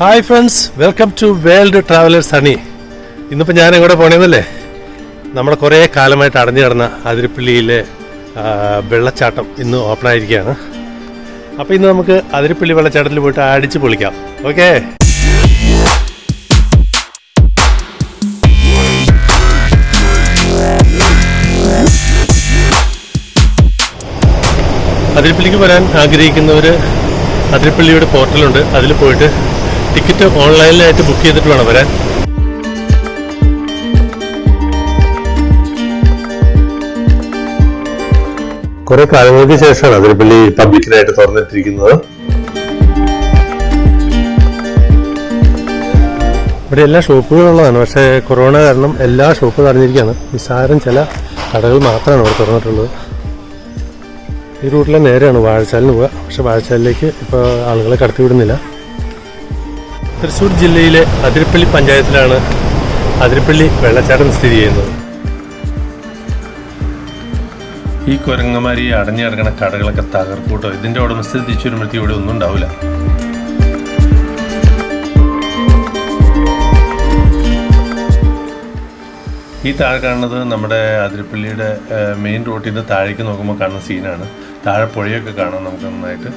Hi friends, welcome to world travellers honey. ഇന്നിപ്പോൾ ഞാൻ എങ്ങോട്ട് പോകണമെന്നല്ലേ, നമ്മുടെ കുറേ കാലമായിട്ട് അടഞ്ഞു കിടന്ന അതിരപ്പള്ളിയിലെ വെള്ളച്ചാട്ടം ഇന്ന് ഓപ്പണായിരിക്കുകയാണ്. അപ്പോൾ ഇന്ന് നമുക്ക് അതിരപ്പള്ളി വെള്ളച്ചാട്ടത്തിൽ പോയിട്ട് അടിച്ച് പൊളിക്കാം. ഓക്കെ, അതിരപ്പള്ളിക്ക് വരാൻ ആഗ്രഹിക്കുന്നവർ അതിരപ്പള്ളിയുടെ പോർട്ടലുണ്ട്, അതിൽ പോയിട്ട് ടിക്കറ്റ് ഓൺലൈനിലായിട്ട് ബുക്ക് ചെയ്തിട്ട് വേണം വരാൻ. കുറെ കാലങ്ങൾക്ക് ശേഷമാണ് അതിരപ്പള്ളി പബ്ലിക്കിനായിട്ട് തുറന്നിട്ടിരിക്കുന്നത്. ഇവിടെ എല്ലാ ഷോപ്പുകളുള്ളതാണ്, പക്ഷേ കൊറോണ കാരണം എല്ലാ ഷോപ്പും അടഞ്ഞിരിക്കുകയാണ്. നിസ്സാരം ചില കടകൾ മാത്രമാണ് ഇവിടെ തുറന്നിട്ടുള്ളത്. ഈ റൂട്ടിലെ നേരെയാണ് വാഴച്ചാലിന് പോവുക, പക്ഷെ വാഴച്ചാലിലേക്ക് ഇപ്പോൾ ആളുകളെ കടത്തിവിടുന്നില്ല. തൃശ്ശൂർ ജില്ലയിലെ അതിരപ്പള്ളി പഞ്ചായത്തിലാണ് അതിരപ്പള്ളി വെള്ളച്ചാട്ടം സ്ഥിതി ചെയ്യുന്നത്. ഈ കുരങ്ങന്മാരി അടഞ്ഞു കിടക്കുന്ന കടകളൊക്കെ തകർക്കൂട്ടോ. ഇതിൻ്റെ ഉടമസ്ഥ തിരിച്ചു വരുമ്പോഴത്തേക്കും ഇവിടെ ഒന്നും ഉണ്ടാവില്ല. ഈ താഴെ കാണുന്നത് നമ്മുടെ അതിരപ്പള്ളിയുടെ മെയിൻ റോഡിൽ നിന്ന് താഴേക്ക് നോക്കുമ്പോൾ കാണുന്ന സീനാണ്. താഴെ പുഴയൊക്കെ കാണാം നമുക്ക് നന്നായിട്ട്.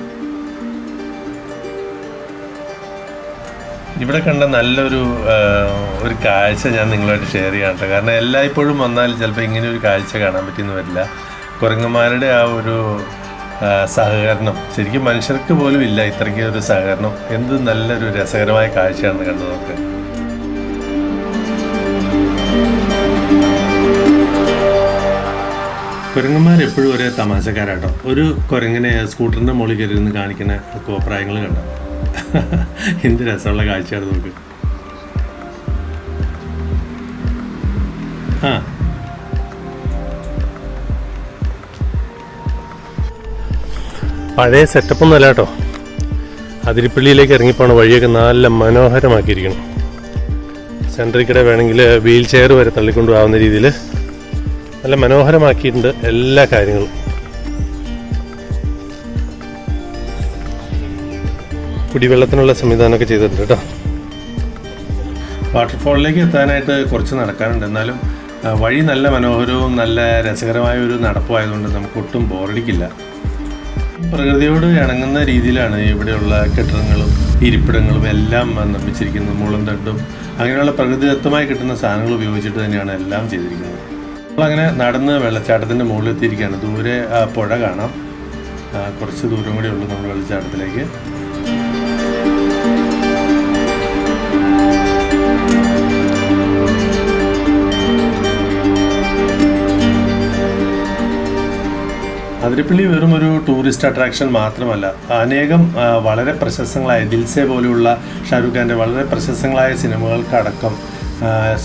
ഇവിടെ കണ്ട നല്ലൊരു കാഴ്ച ഞാൻ നിങ്ങളുമായിട്ട് ഷെയർ ചെയ്യാം കേട്ടോ. കാരണം എല്ലായ്പ്പോഴും വന്നാൽ ചിലപ്പോൾ ഇങ്ങനെ ഒരു കാഴ്ച കാണാൻ പറ്റിയെന്ന് വരില്ല. കുരങ്ങന്മാരുടെ ആ ഒരു സഹകരണം ശരിക്കും മനുഷ്യർക്ക് പോലും ഇല്ല ഇത്രയ്ക്ക് ഒരു സഹകരണം. എന്ത് നല്ലൊരു രസകരമായ കാഴ്ചയാണ് കണ്ടത് നമുക്ക്. കുരങ്ങന്മാരെപ്പോഴും ഒരേ തമാശക്കാരാട്ടോ. ഒരു കുരങ്ങനെ സ്കൂട്ടറിൻ്റെ മുകളിൽ കയറി നിന്ന് കാണിക്കുന്ന കോപ്രായങ്ങൾ കണ്ടോ. എന്ത് രസമുള്ള കാഴ്ചയാണ് നമുക്ക്. പഴയ സെറ്റപ്പൊന്നും അല്ല കേട്ടോ. അതിരപ്പള്ളിയിലേക്ക് ഇറങ്ങിപ്പോണ വഴിയൊക്കെ നല്ല മനോഹരമാക്കിയിരിക്കണം. സെൻട്രിൽ കൂടെ വേണമെങ്കിൽ വീൽ ചെയർ വരെ തള്ളിക്കൊണ്ടുപോകാവുന്ന രീതിയിൽ നല്ല മനോഹരമാക്കിയിട്ടുണ്ട് എല്ലാ കാര്യങ്ങളും. കുടിവെള്ളത്തിനുള്ള സംവിധാനമൊക്കെ ചെയ്തിട്ടുണ്ട് കേട്ടോ. വാട്ടർഫോളിലേക്ക് എത്താനായിട്ട് കുറച്ച് നടക്കാനുണ്ട്, എന്നാലും വഴി നല്ല മനോഹരവും നല്ല രസകരമായ ഒരു നടപ്പുമായതുകൊണ്ട് നമുക്ക് ഒട്ടും ബോറടിക്കില്ല. പ്രകൃതിയോട് ഇണങ്ങുന്ന രീതിയിലാണ് ഇവിടെയുള്ള കെട്ടിടങ്ങളും ഇരിപ്പിടങ്ങളും എല്ലാം നിർമ്മിച്ചിരിക്കുന്നത്. മുളും തണ്ടും അങ്ങനെയുള്ള പ്രകൃതിദത്തമായി കിട്ടുന്ന സാധനങ്ങൾ ഉപയോഗിച്ചിട്ട് തന്നെയാണ് എല്ലാം ചെയ്തിരിക്കുന്നത്. നമ്മളങ്ങനെ നടന്ന് വെള്ളച്ചാട്ടത്തിൻ്റെ മുകളിലെത്തിയിരിക്കുകയാണ്. ദൂരെ പുഴ കാണാം. കുറച്ച് ദൂരം കൂടെ ഉള്ളൂ നമ്മൾ വെള്ളച്ചാട്ടത്തിലേക്ക്. അതിരപ്പള്ളി വെറും ഒരു ടൂറിസ്റ്റ് അട്രാക്ഷൻ മാത്രമല്ല, അനേകം വളരെ പ്രശസ്തങ്ങളായ ദിൽസെ പോലെയുള്ള ഷാരൂഖ് ഖാൻ്റെ വളരെ പ്രശസ്തങ്ങളായ സിനിമകൾക്കടക്കം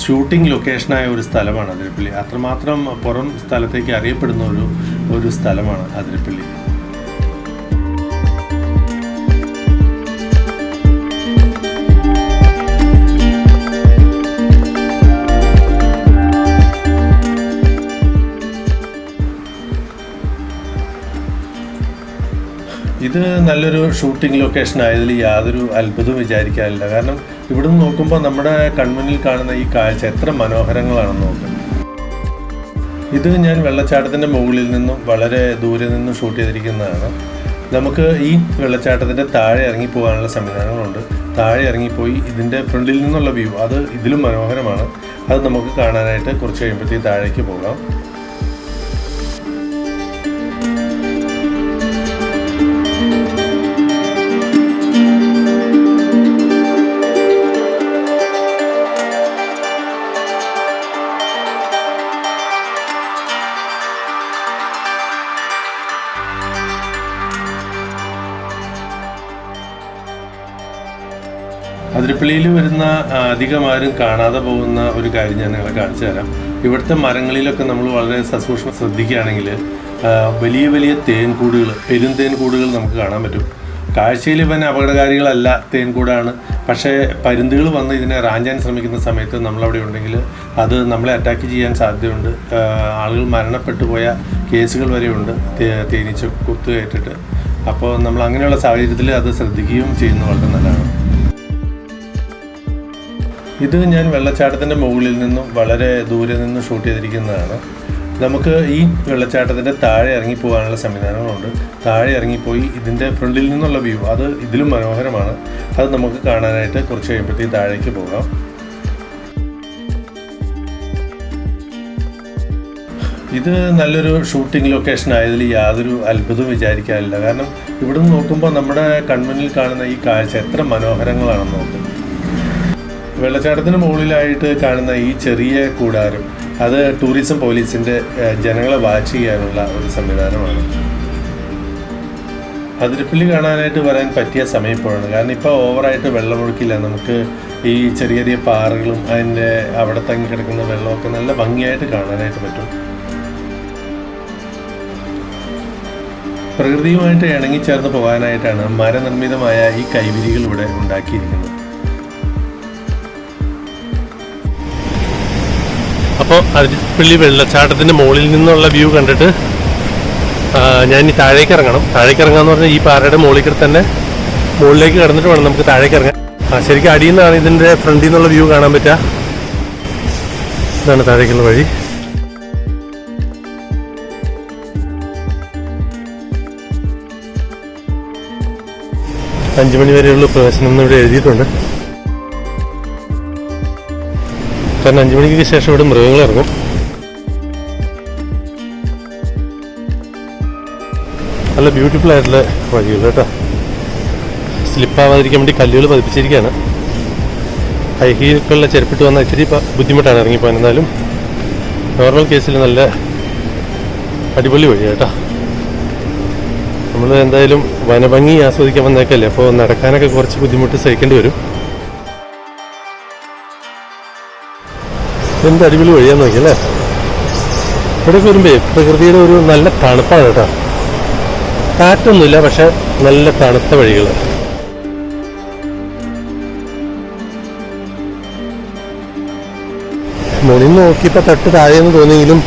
ഷൂട്ടിംഗ് ലൊക്കേഷനായ ഒരു സ്ഥലമാണ് അതിരപ്പള്ളി. അത്രമാത്രം പുറം സ്ഥലത്തേക്ക് അറിയപ്പെടുന്ന ഒരു സ്ഥലമാണ് അതിരപ്പള്ളി. ഇത് നല്ലൊരു ഷൂട്ടിംഗ് ലൊക്കേഷൻ ആയതിൽ യാതൊരു അത്ഭുതവും വിചാരിക്കാനില്ല. കാരണം ഇവിടുന്ന് നോക്കുമ്പോൾ നമ്മുടെ കൺമുന്നിൽ കാണുന്ന ഈ കാഴ്ച എത്ര മനോഹരങ്ങളാണെന്ന് നോക്കാം. ഇത് ഞാൻ വെള്ളച്ചാട്ടത്തിൻ്റെ മുകളിൽ നിന്നും വളരെ ദൂരെ നിന്നും ഷൂട്ട് ചെയ്തിരിക്കുന്നതാണ്. നമുക്ക് ഈ വെള്ളച്ചാട്ടത്തിൻ്റെ താഴെ ഇറങ്ങിപ്പോകാനുള്ള സംവിധാനങ്ങളുണ്ട്. താഴെ ഇറങ്ങിപ്പോയി ഇതിൻ്റെ ഫ്രണ്ടിൽ നിന്നുള്ള വ്യൂ അത് ഇതിലും മനോഹരമാണ്. അത് നമുക്ക് കാണാനായിട്ട് കുറച്ച് കഴിയുമ്പോഴത്തേക്ക് താഴേക്ക് പോകാം. അതിരപ്പള്ളിയിൽ വരുന്ന അധികം ആരും കാണാതെ പോകുന്ന ഒരു കാര്യം ഞാൻ നിങ്ങളെ കാണിച്ചു തരാം. ഇവിടുത്തെ മരങ്ങളിലൊക്കെ നമ്മൾ വളരെ സസൂക്ഷ്മം ശ്രദ്ധിക്കുകയാണെങ്കിൽ വലിയ വലിയ തേൻകൂടുകൾ, പെരുന്തേൻകൂടുകൾ നമുക്ക് കാണാൻ പറ്റും. കാഴ്ചയിൽ ഇവൻ അപകടകാരികളല്ല, തേൻകൂടാണ്. പക്ഷേ പരുന്തുകൾ വന്ന് ഇതിനെ റാഞ്ചാൻ ശ്രമിക്കുന്ന സമയത്ത് നമ്മളവിടെ ഉണ്ടെങ്കിൽ അത് നമ്മളെ അറ്റാക്ക് ചെയ്യാൻ സാധ്യതയുണ്ട്. ആളുകൾ മരണപ്പെട്ടു പോയ കേസുകൾ വരെയുണ്ട് തേനീച്ച കുത്തുകേറ്റിട്ട്. അപ്പോൾ നമ്മൾ അങ്ങനെയുള്ള സാഹചര്യത്തിൽ അത് ശ്രദ്ധിക്കുകയും ചെയ്യുന്നത് വളരെ നല്ലതാണ്. ഇത് ഞാൻ വെള്ളച്ചാട്ടത്തിൻ്റെ മുകളിൽ നിന്നും വളരെ ദൂരെ നിന്നും ഷൂട്ട് ചെയ്തിരിക്കുന്നതാണ്. നമുക്ക് ഈ വെള്ളച്ചാട്ടത്തിൻ്റെ താഴെ ഇറങ്ങിപ്പോകാനുള്ള സംവിധാനങ്ങളുണ്ട്. താഴെ ഇറങ്ങിപ്പോയി ഇതിൻ്റെ ഫ്രണ്ടിൽ നിന്നുള്ള വ്യൂ അത് ഇതിലും മനോഹരമാണ്. അത് നമുക്ക് കാണാനായിട്ട് കുറച്ച് കഴിയുമ്പോഴത്തേക്ക് താഴേക്ക് പോകാം. ഇത് നല്ലൊരു ഷൂട്ടിംഗ് ലൊക്കേഷൻ ആയതിൽ യാതൊരു അത്ഭുതവും വിചാരിക്കാനില്ല. കാരണം ഇവിടെ നിന്ന് നോക്കുമ്പോൾ നമ്മുടെ കൺമുന്നിൽ കാണുന്ന ഈ കാഴ്ച എത്ര മനോഹരങ്ങളാണെന്ന് നോക്കും. വെള്ളച്ചാട്ടത്തിന് മുകളിലായിട്ട് കാണുന്ന ഈ ചെറിയ കൂടാരം അത് ടൂറിസം പോലീസിൻ്റെ ജനങ്ങളെ വാച്ച് ചെയ്യാനുള്ള ഒരു സംവിധാനമാണ്. അതിരപ്പള്ളി കാണാനായിട്ട് വരാൻ പറ്റിയ സമയം ഇപ്പോഴാണ്. കാരണം ഇപ്പോൾ ഓവറായിട്ട് വെള്ളമൊഴുക്കില്ല. നമുക്ക് ഈ ചെറിയ ചെറിയ പാറകളും അതിൻ്റെ അവിടെ തങ്ങി കിടക്കുന്ന വെള്ളമൊക്കെ നല്ല ഭംഗിയായിട്ട് കാണാനായിട്ട് പറ്റും. പ്രകൃതിയുമായിട്ട് ഇണങ്ങിച്ചേർന്ന് പോകാനായിട്ടാണ് മരനിർമ്മിതമായ ഈ കൈവിരികൾ ഇവിടെ ഉണ്ടാക്കിയിരിക്കുന്നത്. അപ്പോൾ അതിരപ്പള്ളി വെള്ളച്ചാട്ടത്തിൻ്റെ മുകളിൽ നിന്നുള്ള വ്യൂ കണ്ടിട്ട് ഞാൻ ഈ താഴേക്ക് ഇറങ്ങണം. താഴേക്ക് ഇറങ്ങാന്ന് പറഞ്ഞാൽ ഈ പാറയുടെ മുകളിൽ തന്നെ മുകളിലേക്ക് കിടന്നിട്ട് വേണം നമുക്ക് താഴേക്ക് ഇറങ്ങാൻ. ശരിക്കും അടിയിൽ നിന്നാണ് ഇതിൻ്റെ ഫ്രണ്ടിൽ നിന്നുള്ള വ്യൂ കാണാൻ പറ്റുക. ഇതാണ് താഴേക്കുള്ള വഴി. അഞ്ച് മണി വരെയുള്ള പ്രവേശനം എന്ന് ഇവിടെ എഴുതിയിട്ടുണ്ട്. കാരണം 5 മണിക്ക് ശേഷം ഇവിടെ മൃഗങ്ങൾ ഇറങ്ങും. നല്ല ബ്യൂട്ടിഫുൾ ആയിട്ടുള്ള വഴികൾ കേട്ടോ. സ്ലിപ്പാവാതിരിക്കാൻ വേണ്ടി കല്ലുകൾ പതിപ്പിച്ചിരിക്കുകയാണ്. ഹൈ ഹീലുള്ള ചെരുപ്പിട്ട് വന്നാൽ ഇത്തിരി ബുദ്ധിമുട്ടാണ് ഇറങ്ങിപ്പോകാൻ. എന്നാലും നോർമൽ കേസിൽ നല്ല അടിപൊളി വഴി കേട്ടോ. നമ്മൾ എന്തായാലും വനഭംഗി ആസ്വദിക്കാൻ വന്നേക്കല്ലേ, അപ്പോൾ നടക്കാനൊക്കെ കുറച്ച് ബുദ്ധിമുട്ട് സഹിക്കേണ്ടി വരും. എന്ത് അടിപൊളി വഴിയാന്ന് നോക്കിയല്ലേ. ഇവിടെയൊക്കെ വരുമ്പേ പ്രകൃതിയുടെ ഒരു നല്ല തണുപ്പാണ് കേട്ടോ. കാറ്റൊന്നുമില്ല, പക്ഷെ നല്ല തണുത്ത വഴികൾ. മുകളിൽ നോക്കിയപ്പോൾ തട്ട് താഴെയെന്ന് തോന്നിയെങ്കിലും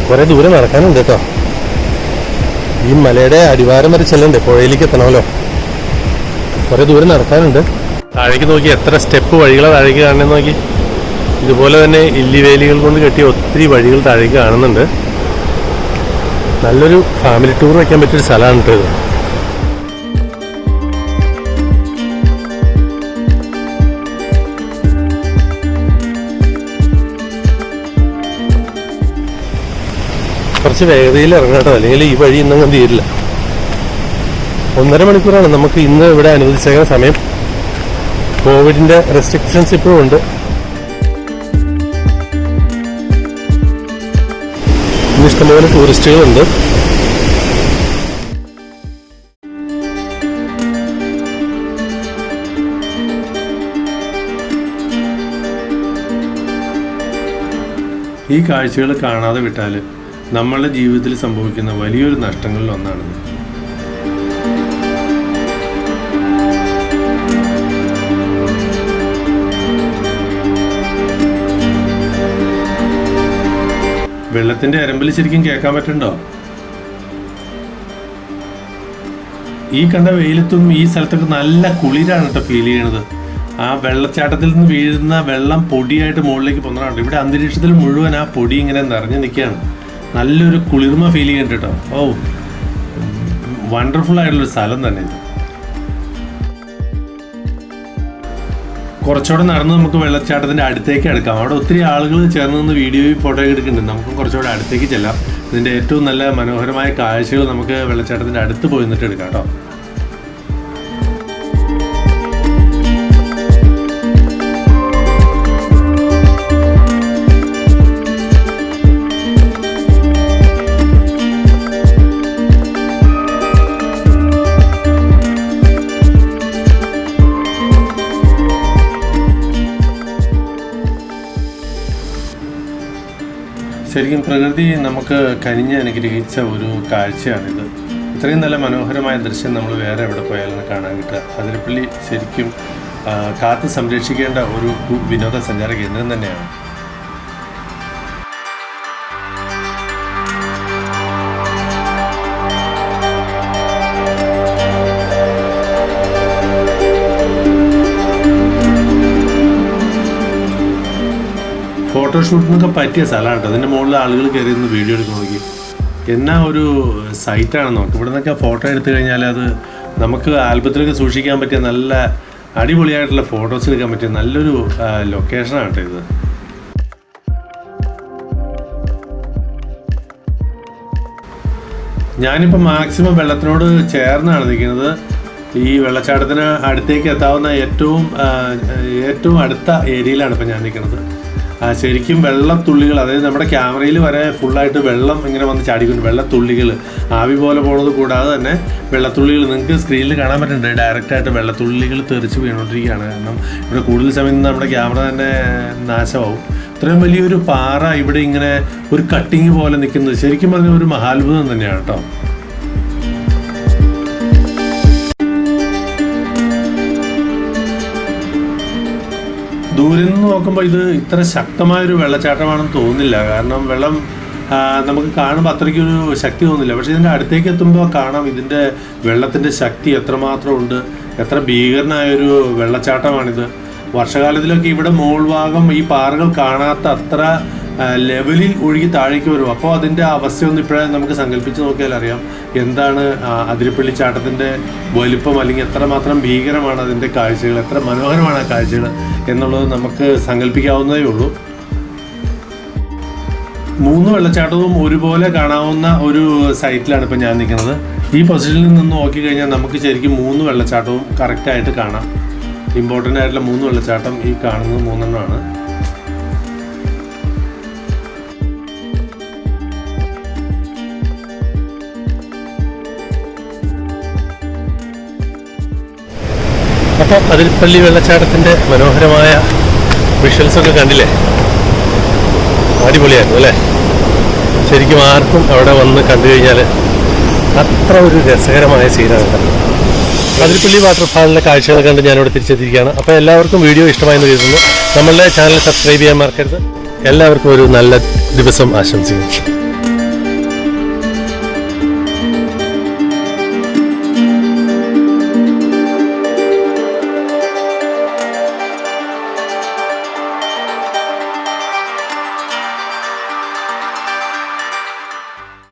കുറേ ദൂരം നടക്കാനുണ്ട് കേട്ടോ. ഈ മലയുടെ അടിവാരം വരെ ചെല്ലണ്ടേ, പുഴയിലേക്ക് എത്തണമല്ലോ. കുറേ ദൂരം നടക്കാനുണ്ട്. താഴേക്ക് നോക്കി എത്ര സ്റ്റെപ്പ് വഴികളെ താഴേക്ക് കാണണമെന്ന് നോക്കി. ഇതുപോലെ തന്നെ ഇല്ലിവേലികൾ കൊണ്ട് കെട്ടിയ ഒത്തിരി വഴികൾ താഴേക്ക് കാണുന്നുണ്ട്. നല്ലൊരു ഫാമിലി ടൂർ വയ്ക്കാൻ പറ്റിയൊരു സ്ഥലമാണ് കേട്ടോ ഇത്. കുറച്ച് വേഗതയിൽ ഇറങ്ങാട്ടോ, അല്ലെങ്കിൽ ഈ വഴി ഇന്നങ്ങ് തീരില്ല. 1.5 മണിക്കൂറാണ് നമുക്ക് ഇന്ന് ഇവിടെ അനുവദിച്ചേക്കുന്ന സമയം. കോവിഡിൻ്റെ റെസ്ട്രിക്ഷൻസ് ഇപ്പോഴും ഉണ്ട്. ഇന്ന് ഇഷ്ടംപോലെ ടൂറിസ്റ്റുകളുണ്ട്. ഈ കാഴ്ചകൾ കാണാതെ വിട്ടാൽ നമ്മളുടെ ജീവിതത്തിൽ സംഭവിക്കുന്ന വലിയൊരു നഷ്ടങ്ങളിൽ ഒന്നാണിത്. വെള്ളത്തിന്റെ അരമ്പിൽ ശരിക്കും കേൾക്കാൻ പറ്റുന്നുണ്ടോ? ഈ കണ്ട വെയിലത്തും ഈ സ്ഥലത്തൊക്കെ നല്ല കുളിരാണ് കേട്ടോ ഫീൽ ചെയ്യണത്. ആ വെള്ളച്ചാട്ടത്തിൽ നിന്ന് വീഴുന്ന വെള്ളം പൊടിയായിട്ട് മുകളിലേക്ക് പൊന്നതാണ്. ഇവിടെ അന്തരീക്ഷത്തിൽ മുഴുവൻ ആ പൊടി ഇങ്ങനെ നിറഞ്ഞു നിൽക്കുകയാണ്. നല്ലൊരു കുളിർമ ഫീൽ ചെയ്യുന്നുണ്ട് കേട്ടോ. ഓ, വണ്ടർഫുൾ ആയിട്ടുള്ളൊരു സ്ഥലം തന്നെ ഇത്. കുറച്ചുകൂടെ നടന്ന് നമുക്ക് വെള്ളച്ചാട്ടത്തിൻ്റെ അടുത്തേക്ക് എടുക്കാം. അവിടെ ഒത്തിരി ആളുകൾ ചേർന്ന് നിന്ന് വീഡിയോയും ഫോട്ടോയും എടുക്കുന്നുണ്ട്. നമുക്കും കുറച്ചുകൂടെ അടുത്തേക്ക് ചെല്ലാം. ഇതിൻ്റെ ഏറ്റവും നല്ല മനോഹരമായ കാഴ്ചകൾ നമുക്ക് വെള്ളച്ചാട്ടത്തിൻ്റെ അടുത്ത് പോയി നിന്നിട്ട് എടുക്കാം കേട്ടോ. ശരിക്കും പ്രകൃതി നമുക്ക് കനിഞ്ഞ് അനുഗ്രഹിച്ച ഒരു കാഴ്ചയാണിത്. ഇത്രയും നല്ല മനോഹരമായ ദൃശ്യം നമ്മൾ വേറെ എവിടെ പോയാലും കാണാൻ കിട്ടുക. അതിരപ്പള്ളി ശരിക്കും കാത്ത് സംരക്ഷിക്കേണ്ട ഒരു വിനോദസഞ്ചാര കേന്ദ്രം തന്നെയാണ്. ഫോട്ടോഷൂട്ടിനൊക്കെ പറ്റിയ സ്ഥലമാണ് കേട്ടോ. അതിൻ്റെ മുകളിൽ ആളുകൾ കയറി നിന്ന് വീഡിയോ എടുക്കാൻ നോക്കി. എന്നാ ഒരു സൈറ്റാണ് നോക്ക്. ഇവിടെ നിന്നൊക്കെ ഫോട്ടോ എടുത്തു കഴിഞ്ഞാൽ അത് നമുക്ക് ആൽബത്തിലൊക്കെ സൂക്ഷിക്കാൻ പറ്റിയ നല്ല അടിപൊളിയായിട്ടുള്ള ഫോട്ടോസ് എടുക്കാൻ പറ്റിയ നല്ലൊരു ലൊക്കേഷനാണ് കേട്ടോ ഇത്. ഞാനിപ്പോൾ മാക്സിമം വെള്ളത്തിനോട് ചേർന്നാണ് നിൽക്കുന്നത്. ഈ വെള്ളച്ചാട്ടത്തിന് അടുത്തേക്ക് എത്താവുന്ന ഏറ്റവും അടുത്ത ഏരിയയിലാണ് ഇപ്പോൾ ഞാൻ നിൽക്കുന്നത്. ശരിക്കും വെള്ളത്തുള്ളികൾ, അതായത് നമ്മുടെ ക്യാമറയിൽ വരെ ഫുള്ളായിട്ട് വെള്ളം ഇങ്ങനെ വന്ന് ചാടിക്കൊണ്ട് വെള്ളത്തുള്ളികൾ ആവി പോലെ പോകുന്നത് കൂടാതെ തന്നെ വെള്ളത്തുള്ളികൾ നിങ്ങൾക്ക് സ്ക്രീനിൽ കാണാൻ പറ്റുന്നുണ്ട്. ഡയറക്റ്റായിട്ട് വെള്ളത്തുള്ളികൾ തെറിച്ച് വീണുകൊണ്ടിരിക്കുകയാണ്. കാരണം ഇവിടെ കൂടുതൽ സമയം നമ്മുടെ ക്യാമറ തന്നെ നാശമാവും. ഇത്രയും വലിയൊരു പാറ ഇവിടെ ഇങ്ങനെ ഒരു കട്ടിങ് പോലെ നിൽക്കുന്നത് ശരിക്കും പറഞ്ഞ ഒരു മഹാത്ഭുതം തന്നെയാണ് കേട്ടോ. ദൂരെ നിന്ന് നോക്കുമ്പോൾ ഇത് ഇത്ര ശക്തമായൊരു വെള്ളച്ചാട്ടമാണെന്ന് തോന്നുന്നില്ല. കാരണം വെള്ളം നമുക്ക് കാണുമ്പോൾ അത്രയ്ക്കൊരു ശക്തി തോന്നുന്നില്ല. പക്ഷേ ഇതിൻ്റെ അടുത്തേക്ക് എത്തുമ്പോൾ കാണാം ഇതിൻ്റെ വെള്ളത്തിൻ്റെ ശക്തി എത്രമാത്രം ഉണ്ട്. എത്ര ഭീകരനായൊരു വെള്ളച്ചാട്ടമാണിത്. വർഷകാലത്തിലൊക്കെ ഇവിടെ മോൾ ഭാഗം ഈ പാറകൾ കാണാത്ത അത്ര ലെവലിൽ ഒഴുകി താഴേക്ക് വരും. അപ്പോൾ അതിൻ്റെ അവസ്ഥയൊന്നും ഇപ്പോഴേ നമുക്ക് സങ്കല്പിച്ച് നോക്കിയാൽ അറിയാം എന്താണ് അതിരപ്പള്ളി ചാട്ടത്തിൻ്റെ വലിപ്പം, അല്ലെങ്കിൽ എത്രമാത്രം ഭീകരമാണ് അതിൻ്റെ കാഴ്ചകൾ, എത്ര മനോഹരമാണ് ആ കാഴ്ചകൾ എന്നുള്ളത് നമുക്ക് സങ്കല്പിക്കാവുന്നതേ ഉള്ളൂ. 3 വെള്ളച്ചാട്ടവും ഒരുപോലെ കാണാവുന്ന ഒരു സൈറ്റിലാണ് ഇപ്പോൾ ഞാൻ നിൽക്കുന്നത്. ഈ പൊസിഷനിൽ നിന്ന് നോക്കിക്കഴിഞ്ഞാൽ നമുക്ക് ശരിക്കും 3 വെള്ളച്ചാട്ടവും കറക്റ്റായിട്ട് കാണാം. ഇമ്പോർട്ടൻ്റ് ആയിട്ടുള്ള 3 വെള്ളച്ചാട്ടം ഈ കാണുന്നത് 3 അപ്പോൾ അതിരപ്പള്ളി വെള്ളച്ചാട്ടത്തിൻ്റെ മനോഹരമായ വിഷ്വൽസൊക്കെ കണ്ടില്ലേ? അടിപൊളിയായിരുന്നു അല്ലേ? ശരിക്കും ആർക്കും അവിടെ വന്ന് കണ്ടു കഴിഞ്ഞാൽ അത്ര ഒരു രസകരമായ സീനാണ്. അതിരപ്പള്ളി വാട്ടർഫാളിൻ്റെ കാഴ്ചകൾ കണ്ട് ഞാനിവിടെ തിരിച്ചെത്തിയിരിക്കുകയാണ്. അപ്പോൾ എല്ലാവർക്കും വീഡിയോ ഇഷ്ടമായെന്ന് കരുതുന്നു. നമ്മളുടെ ചാനൽ സബ്സ്ക്രൈബ് ചെയ്യാൻ മറക്കരുത്. എല്ലാവർക്കും ഒരു നല്ല ദിവസം ആശംസിക്കുന്നു.